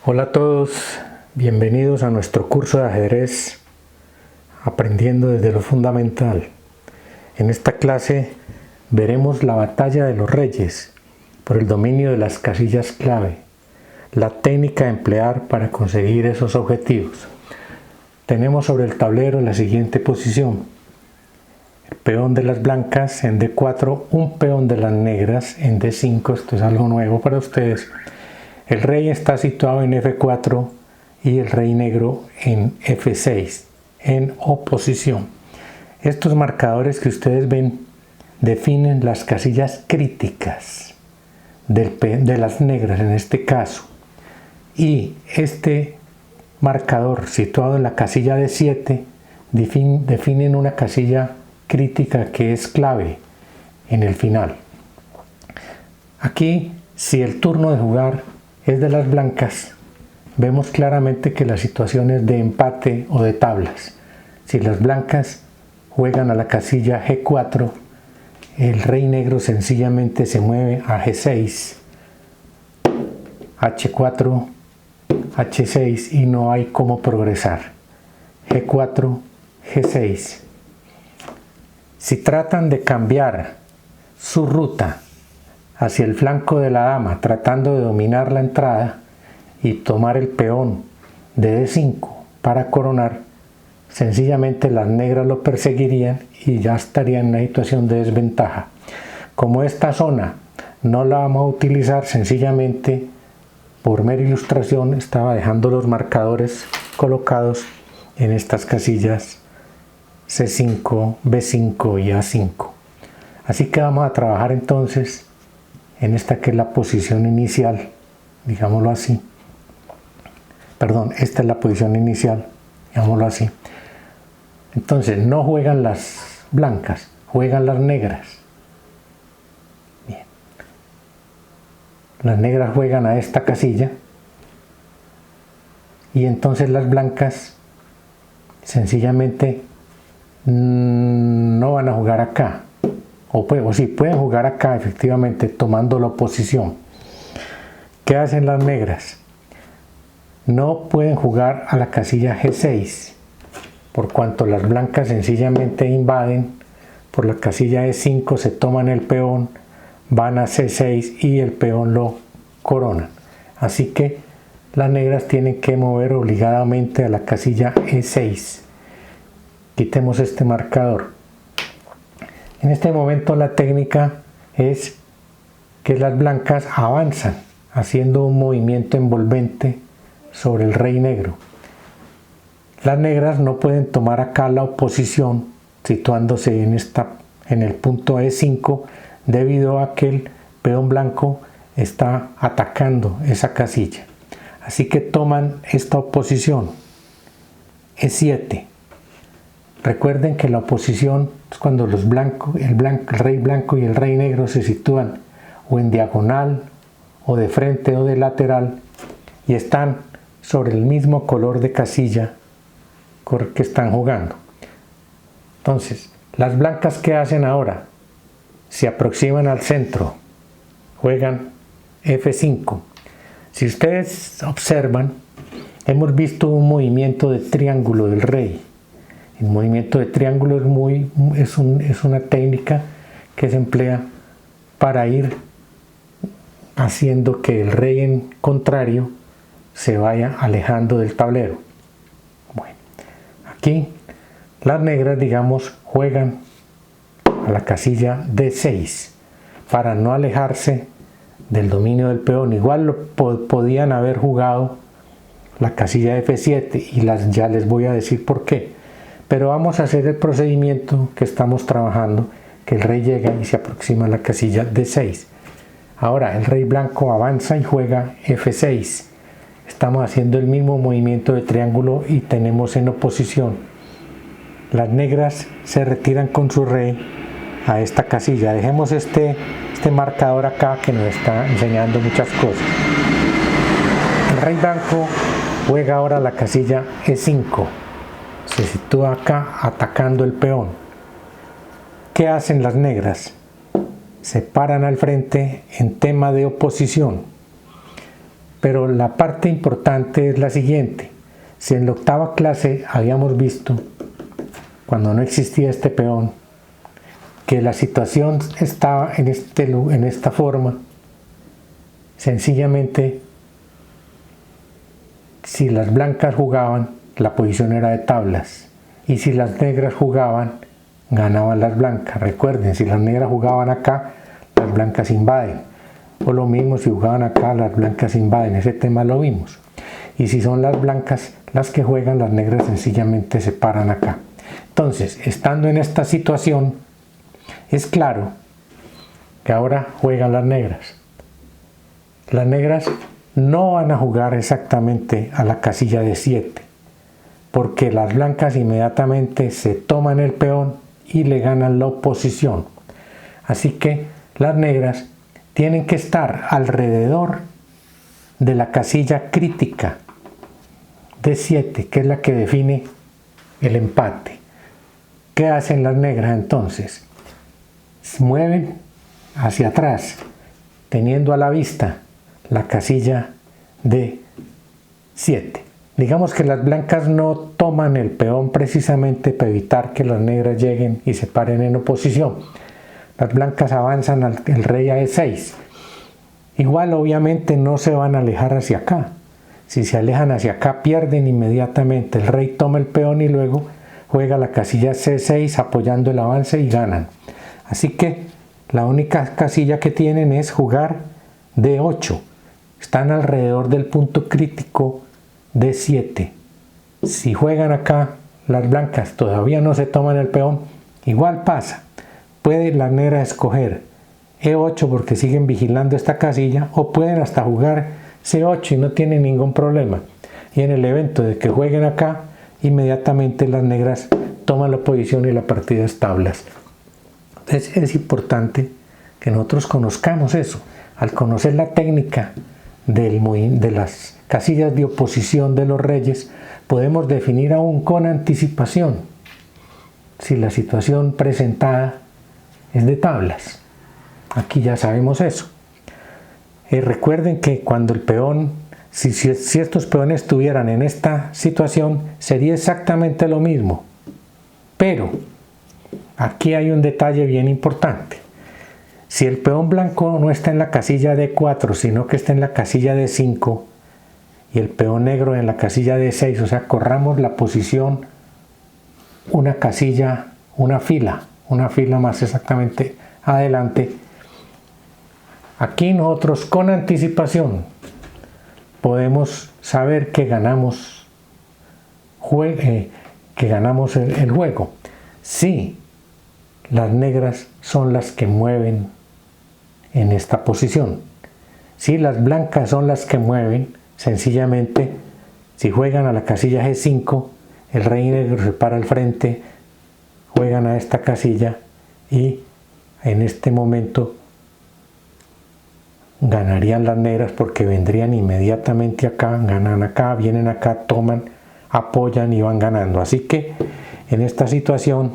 Hola a todos, bienvenidos a nuestro curso de ajedrez aprendiendo desde lo fundamental. En esta clase veremos la batalla de los reyes por el dominio de las casillas clave, la técnica a emplear para conseguir esos objetivos. Tenemos sobre el tablero la siguiente posición: el peón de las blancas en D4, un peón de las negras en D5, esto es algo nuevo para ustedes. El rey está situado en F4 y el rey negro en F6, en oposición. Estos marcadores que ustedes ven definen las casillas críticas de las negras en este caso. Y este marcador situado en la casilla D7 definen una casilla crítica que es clave en el final. Aquí, si el turno de jugar es de las blancas, vemos claramente que la situación es de empate o de tablas. Si las blancas juegan a la casilla G4, el rey negro sencillamente se mueve a G6, H4, H6 y no hay cómo progresar. G4, G6. Si tratan de cambiar su ruta hacia el flanco de la dama, tratando de dominar la entrada y tomar el peón de D5 para coronar, sencillamente las negras lo perseguirían y ya estarían en una situación de desventaja. Como esta zona no la vamos a utilizar, sencillamente por mera ilustración estaba dejando los marcadores colocados en estas casillas C5, B5 y A5. Así que vamos a trabajar entonces en esta que es la posición inicial, digámoslo así. Perdón, esta es la posición inicial, digámoslo así. Entonces no juegan las blancas, juegan las negras. Bien. Las negras juegan a esta casilla y entonces las blancas sencillamente no van a jugar acá. O sí, pueden jugar acá efectivamente tomando la oposición. ¿Qué hacen las negras? No pueden jugar a la casilla G6, por cuanto las blancas sencillamente invaden por la casilla E5, se toman el peón, van a C6 y el peón lo coronan. Así que las negras tienen que mover obligadamente a la casilla E6. Quitemos este marcador. En este momento la técnica es que las blancas avanzan haciendo un movimiento envolvente sobre el rey negro. Las negras no pueden tomar acá la oposición situándose en el punto E5 debido a que el peón blanco está atacando esa casilla. Así que toman esta oposición E7. Recuerden que la oposición es cuando el rey blanco y el rey negro se sitúan o en diagonal o de frente o de lateral y están sobre el mismo color de casilla que están jugando. Entonces, las blancas, ¿qué hacen ahora? Se aproximan al centro, juegan F5. Si ustedes observan, hemos visto un movimiento de triángulo del rey. El movimiento de triángulo es una técnica que se emplea para ir haciendo que el rey en contrario se vaya alejando del tablero. Bueno, aquí las negras, digamos, juegan a la casilla D6 para no alejarse del dominio del peón. Igual podían haber jugado la casilla F7 y ya les voy a decir por qué. Pero vamos a hacer el procedimiento que estamos trabajando, que el rey llega y se aproxima a la casilla D6. Ahora el rey blanco avanza y juega F6. Estamos haciendo el mismo movimiento de triángulo y tenemos en oposición. Las negras se retiran con su rey a esta casilla. Dejemos este marcador acá que nos está enseñando muchas cosas. El rey blanco juega ahora la casilla E5. Se sitúa acá atacando el peón. ¿Qué hacen las negras? Se paran al frente en tema de oposición. Pero la parte importante es la siguiente. Si en la octava clase habíamos visto, cuando no existía este peón, que la situación estaba en esta forma, sencillamente, si las blancas jugaban, la posición era de tablas, y si las negras jugaban, ganaban las blancas. Recuerden, si las negras jugaban acá, las blancas invaden, o lo mismo si jugaban acá, las blancas invaden. Ese tema lo vimos. Y si son las blancas las que juegan, las negras sencillamente se paran acá. Entonces, estando en esta situación, es claro que ahora juegan las negras. Las negras no van a jugar exactamente a la casilla de 7, porque las blancas inmediatamente se toman el peón y le ganan la oposición. Así que las negras tienen que estar alrededor de la casilla crítica de 7, que es la que define el empate. ¿Qué hacen las negras entonces? Se mueven hacia atrás, teniendo a la vista la casilla de 7. Digamos que las blancas no toman el peón precisamente para evitar que las negras lleguen y se paren en oposición. Las blancas avanzan al rey a E6. Igual obviamente no se van a alejar hacia acá. Si se alejan hacia acá pierden inmediatamente. El rey toma el peón y luego juega la casilla C6 apoyando el avance y ganan. Así que la única casilla que tienen es jugar D8. Están alrededor del punto crítico D7. Si juegan acá, las blancas todavía no se toman el peón, igual pasa. Puede la negra escoger E8 porque siguen vigilando esta casilla, o pueden hasta jugar C8 y no tienen ningún problema. Y en el evento de que jueguen acá, inmediatamente las negras toman la posición y la partida es tablas. Entonces es importante que nosotros conozcamos eso. Al conocer la técnica de las casillas de oposición de los reyes, podemos definir aún con anticipación si la situación presentada es de tablas. Aquí ya sabemos eso. Recuerden que cuando el peón, si estos peones estuvieran en esta situación, sería exactamente lo mismo. Pero aquí hay un detalle bien importante. Si el peón blanco no está en la casilla D4, sino que está en la casilla D5, y el peón negro en la casilla D6, o sea, corramos la posición una casilla, una fila más exactamente adelante. Aquí nosotros con anticipación podemos saber que ganamos el juego. Si las negras son las que mueven en esta posición. Si las blancas son las que mueven, sencillamente, si juegan a la casilla G5, el rey negro se para al frente, juegan a esta casilla y en este momento ganarían las negras porque vendrían inmediatamente acá, ganan acá, vienen acá, toman, apoyan y van ganando. Así que en esta situación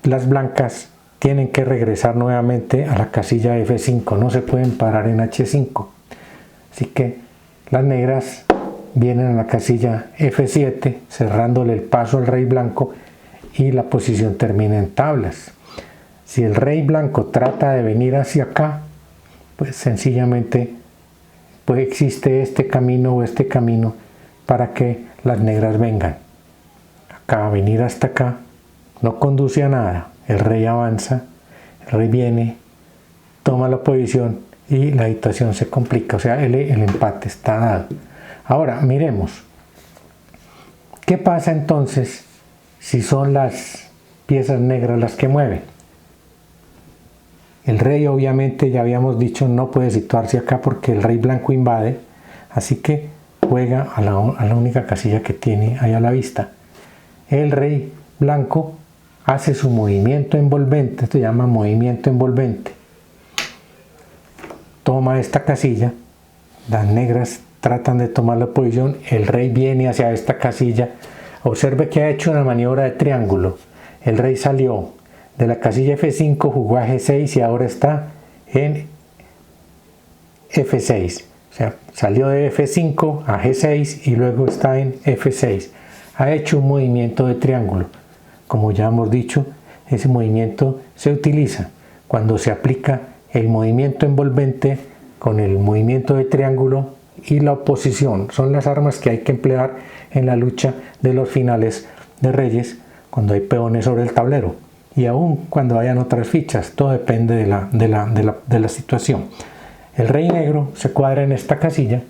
las blancas tienen que regresar nuevamente a la casilla F5, no se pueden parar en H5. Así que las negras vienen a la casilla F7, cerrándole el paso al rey blanco y la posición termina en tablas. Si el rey blanco trata de venir hacia acá, pues sencillamente pues existe este camino o este camino para que las negras vengan. Acá, venir hasta acá, no conduce a nada. El rey avanza, el rey viene, toma la posición y la situación se complica, o sea, el empate está dado. Ahora, miremos, ¿qué pasa entonces si son las piezas negras las que mueven? El rey obviamente, ya habíamos dicho, no puede situarse acá porque el rey blanco invade, así que juega a la única casilla que tiene ahí a la vista. El rey blanco hace su movimiento envolvente, esto se llama movimiento envolvente. Toma esta casilla, las negras tratan de tomar la posición, el rey viene hacia esta casilla. Observe que ha hecho una maniobra de triángulo. El rey salió de la casilla F5, jugó a G6 y ahora está en F6. O sea, salió de F5 a G6 y luego está en F6. Ha hecho un movimiento de triángulo. Como ya hemos dicho, ese movimiento se utiliza cuando se aplica el movimiento envolvente con el movimiento de triángulo y la oposición. Son las armas que hay que emplear en la lucha de los finales de reyes cuando hay peones sobre el tablero. Y aún cuando hayan otras fichas, todo depende de la situación. El rey negro se cuadra en esta casilla.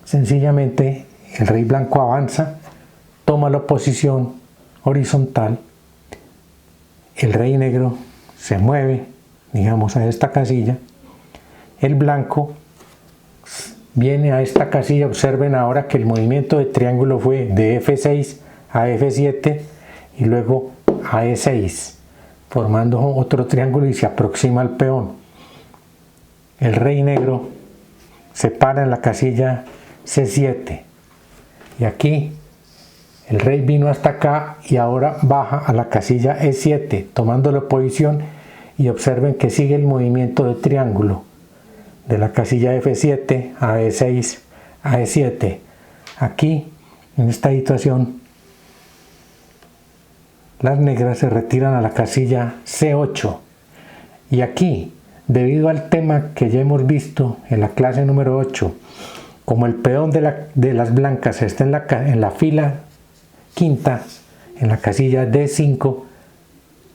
Sencillamente el rey blanco avanza, toma la posición horizontal. El rey negro se mueve, digamos, a esta casilla. El blanco viene a esta casilla. Observen ahora que el movimiento de triángulo fue de F6 a F7 y luego a E6, formando otro triángulo y se aproxima al peón. El rey negro se para en la casilla C7 y aquí el rey vino hasta acá y ahora baja a la casilla E7 tomando la posición, y observen que sigue el movimiento de triángulo de la casilla F7 a E6 a E7. Aquí en esta situación las negras se retiran a la casilla C8 y aquí, debido al tema que ya hemos visto en la clase número 8, como el peón de las blancas está en la fila quinta, en la casilla D5,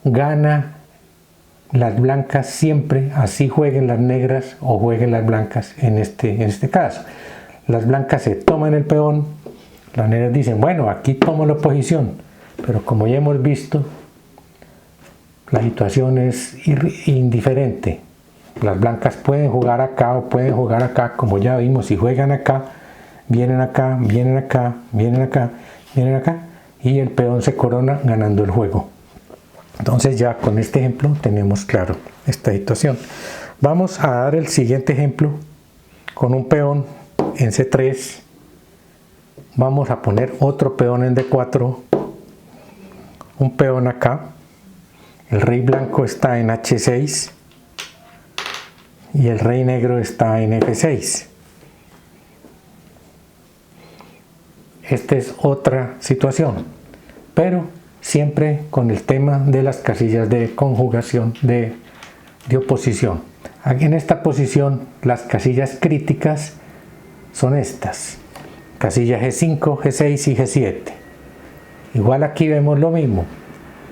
gana las blancas siempre, así jueguen las negras o jueguen las blancas en este caso. Las blancas se toman el peón, las negras dicen, bueno, aquí tomo la posición, pero como ya hemos visto, la situación es indiferente. Las blancas pueden jugar acá o pueden jugar acá, como ya vimos. Si juegan acá, vienen acá, vienen acá, vienen acá, vienen acá, y el peón se corona ganando el juego. Entonces ya con este ejemplo tenemos claro esta situación. Vamos a dar el siguiente ejemplo con un peón en C3. Vamos a poner otro peón en D4, un peón acá. El rey blanco está en H6 y el rey negro está en F6. Esta es otra situación, pero siempre con el tema de las casillas de conjugación, de oposición. Aquí en esta posición las casillas críticas son estas: casilla G5, G6 y G7. Igual aquí vemos lo mismo.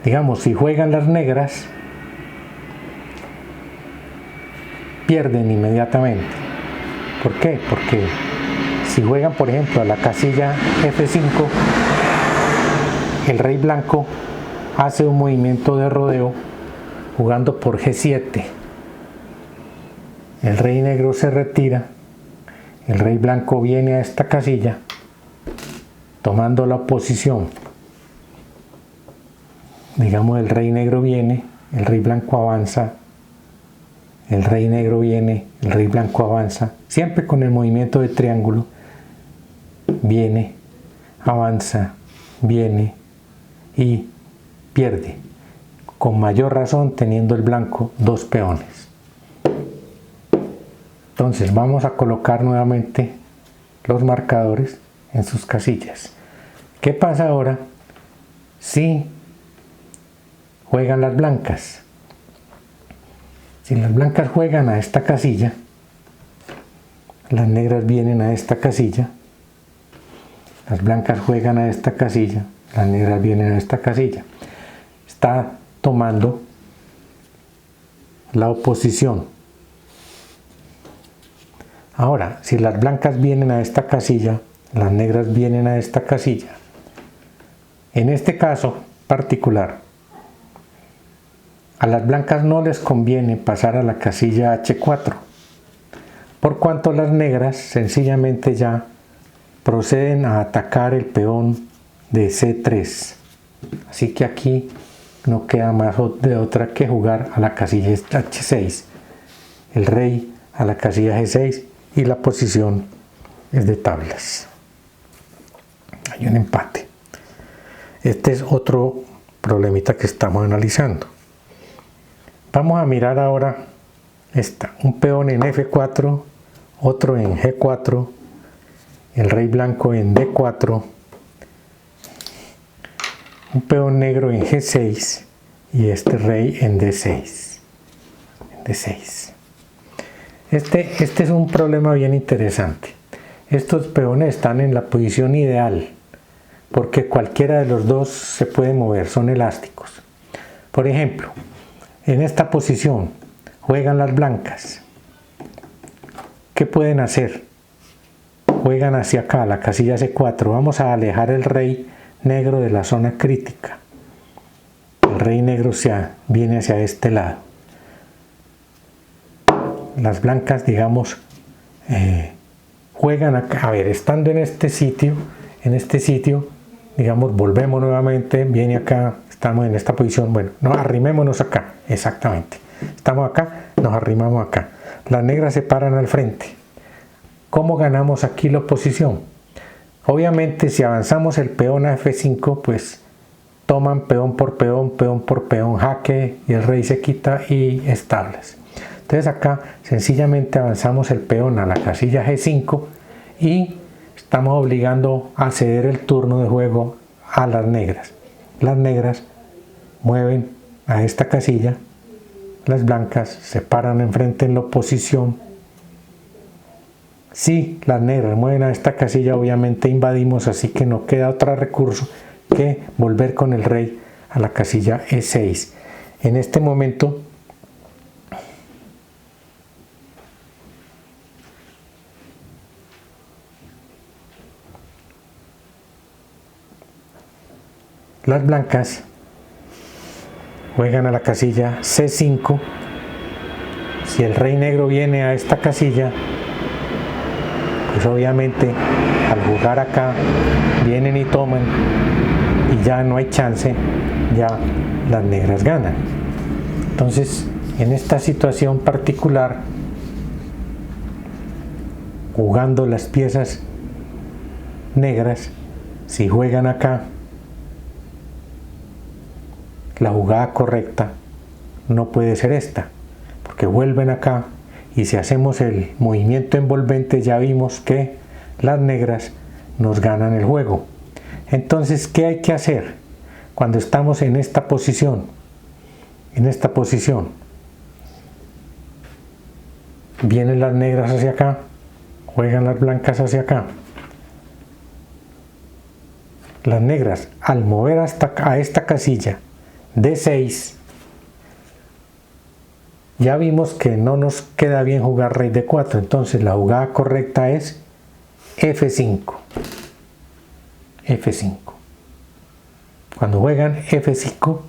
Digamos, si juegan las negras, pierden inmediatamente. ¿Por qué? Porque si juegan, por ejemplo, a la casilla F5, el rey blanco hace un movimiento de rodeo jugando por G7. El rey negro se retira, el rey blanco viene a esta casilla tomando la posición. Digamos, el rey negro viene, el rey blanco avanza, el rey negro viene, el rey blanco avanza, siempre con el movimiento de triángulo. Viene, avanza, viene y pierde, con mayor razón teniendo el blanco dos peones. Entonces vamos a colocar nuevamente los marcadores en sus casillas. ¿Qué pasa ahora si juegan las blancas? Si las blancas juegan a esta casilla, las negras vienen a esta casilla. Las blancas juegan a esta casilla, las negras vienen a esta casilla. Está tomando la oposición. Ahora, si las blancas vienen a esta casilla, las negras vienen a esta casilla. En este caso particular, a las blancas no les conviene pasar a la casilla H4, por cuanto las negras sencillamente ya proceden a atacar el peón de C3. Así que aquí no queda más de otra que jugar a la casilla H6, el rey a la casilla G6 y la posición es de tablas. Hay un empate. Este es otro problemita que estamos analizando. Vamos a mirar ahora Esta, un peón en F4, otro en G4, el rey blanco en D4, un peón negro en G6 y este rey en D6. Este es un problema bien interesante. Estos peones están en la posición ideal porque cualquiera de los dos se puede mover, son elásticos. Por ejemplo, en esta posición juegan las blancas. ¿Qué pueden hacer? Juegan hacia acá, la casilla C4. Vamos a alejar el rey negro de la zona crítica. El rey negro viene hacia este lado. Las blancas, digamos, juegan acá. A ver, estando en este sitio, digamos, volvemos nuevamente, viene acá, estamos en esta posición, bueno, no, arrimémonos acá, exactamente. Estamos acá, nos arrimamos acá. Las negras se paran al frente. ¿Cómo ganamos aquí la oposición? Obviamente, si avanzamos el peón a F5, pues toman peón por peón, jaque, y el rey se quita y establas. Entonces acá sencillamente avanzamos el peón a la casilla G5 y estamos obligando a ceder el turno de juego a las negras. Las negras mueven a esta casilla, las blancas se paran enfrente en la oposición. Si las negras mueven a esta casilla, obviamente invadimos, así que no queda otro recurso que volver con el rey a la casilla E6. En este momento las blancas juegan a la casilla C5. Si el rey negro viene a esta casilla, pues obviamente al jugar acá vienen y toman y ya no hay chance, ya las negras ganan. Entonces, en esta situación particular, jugando las piezas negras, si juegan acá, la jugada correcta no puede ser esta, porque vuelven acá y si hacemos el movimiento envolvente ya vimos que las negras nos ganan el juego. Entonces, ¿qué hay que hacer cuando estamos en esta posición? En esta posición vienen las negras hacia acá, juegan las blancas hacia acá. Las negras, al mover a esta casilla D6, ya vimos que no nos queda bien jugar rey D4, entonces la jugada correcta es F5. F5. Cuando juegan F5,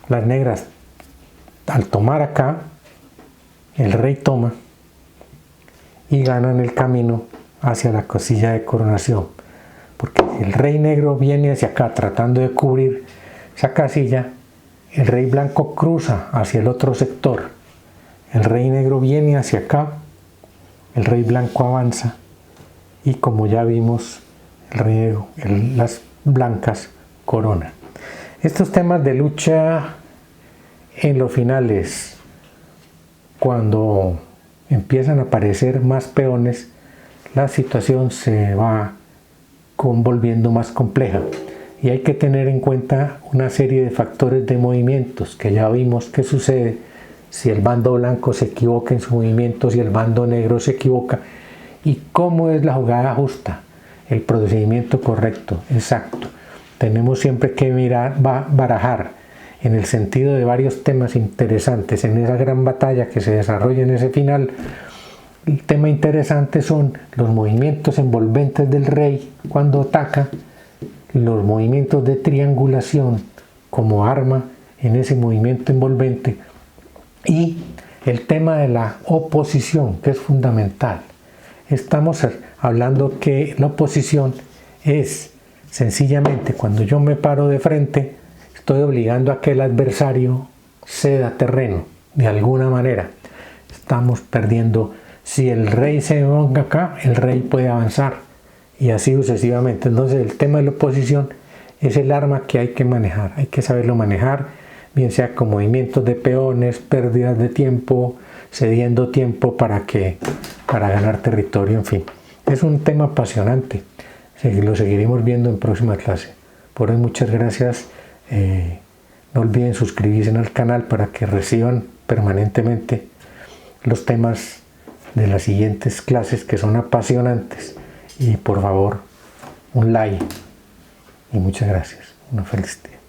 las negras, al tomar acá, el rey toma y ganan el camino hacia la casilla de coronación, porque si el rey negro viene hacia acá tratando de cubrir esa casilla, el rey blanco cruza hacia el otro sector, el rey negro viene hacia acá, el rey blanco avanza y como ya vimos, el rey negro, las blancas coronan. Estos temas de lucha en los finales, cuando empiezan a aparecer más peones, la situación se va volviendo más compleja. Y hay que tener en cuenta una serie de factores de movimientos que ya vimos que sucede si el bando blanco se equivoca en su movimiento, si el bando negro se equivoca, y cómo es la jugada justa, el procedimiento correcto, exacto. Tenemos siempre que barajar en el sentido de varios temas interesantes en esa gran batalla que se desarrolla en ese final. El tema interesante son los movimientos envolventes del rey cuando ataca, los movimientos de triangulación como arma en ese movimiento envolvente y el tema de la oposición, que es fundamental. Estamos hablando que la oposición es sencillamente cuando yo me paro de frente, estoy obligando a que el adversario ceda terreno de alguna manera. Estamos perdiendo. Si el rey se ponga acá, el rey puede avanzar y así sucesivamente. Entonces el tema de la oposición es el arma que hay que manejar, hay que saberlo manejar bien sea con movimientos de peones, pérdidas de tiempo, cediendo tiempo para ganar territorio, en fin. Es un tema apasionante, lo seguiremos viendo en próxima clase. Por hoy muchas gracias, no olviden suscribirse al canal para que reciban permanentemente los temas de las siguientes clases que son apasionantes, y por favor un like y muchas gracias, una feliz día.